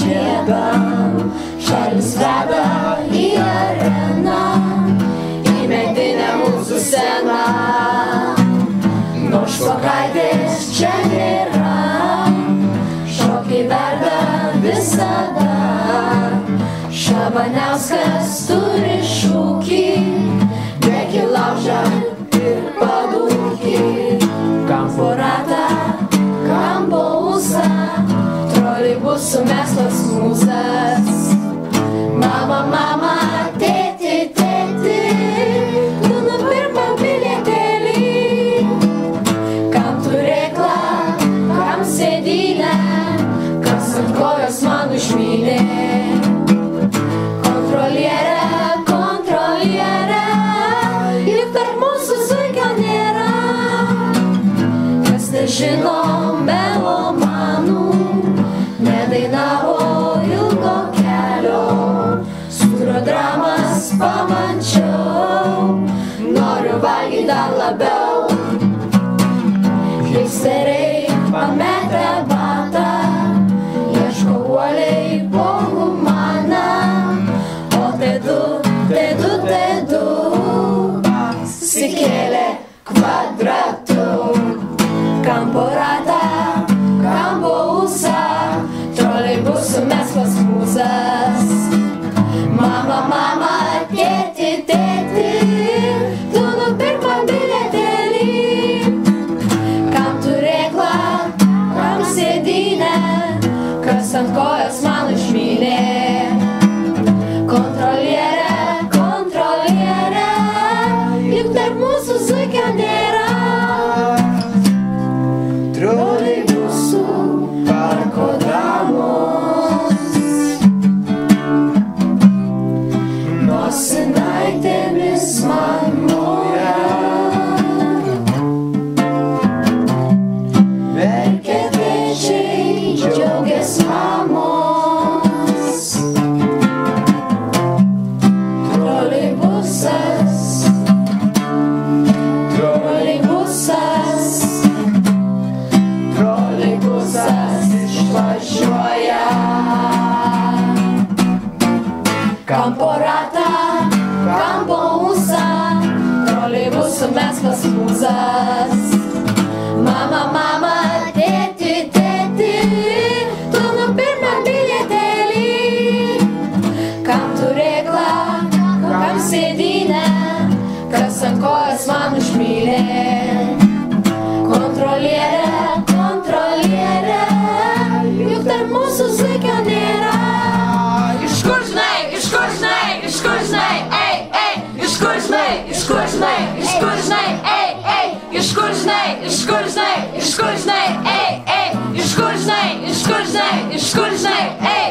griebam, šalis veda į areną, į medinę mūsų sceną. Nors špokaitės čia nėra, šokiai verda visada. Šabaniauskas turi šūkį, dėk į laužą ir padūkį. Kampo ratą, kampo ūsą, troleibusų meslas mūsas. Mama, mama, tėti, tėti, tu nupirk man bilietėlį. Kam turėklą, kam sėdynę, kas ant kojos man užmynė. Kontrolierė, kontrolierė, juk tarp mūsų zuikio nėra. Kas nežino melomanų, nedainavo ilgo kelio. Sūrio dramas pamačiau, noriu valgyti dar labiau. Hipsteriai pametę batą, ieško uoliai po humaną. O tėdu, tėdu, tėdu, sikėlė kvadratu. Kampo ratą, kampo ūsą, troleibusų meslas mūsas. Mama, mama, tėti, tėti, tu nupirk man bilietėlį. Kam turėklą, kam sėdynę, kas ant kojos man užmynė. Kontrolierė, kontrolierė, juk tarp mūsų zuikio nėra. Troleibusų parko dramos, nosinaitėmis man moja. Verkia tėčiai, džiaugias mamos. Troleibusas, troleibusas, troleibusas išvažiuoja. Kampo ratą, kampo ūsą, troleibusų meslas mūsas. Mama, mama, tėti, tėti, tu nupirk man bilietėlį. Kam turėklą, kam sėdynę, kas ant kojos man užmynė. Kontrolierė, kontrolierė, juk tarp mūsų zuikio nėra. Iš kur žinai, iš kur žinai, iš kur žinai, ei, ei, iš kur žinai, iš kur žinai, iš kur žinai, ei, ei, iš kur žinai, iš kur žinai, iš kur žinai, ei, ei, iš kur žinai, iš kur žinai, iš kur žinai, ei.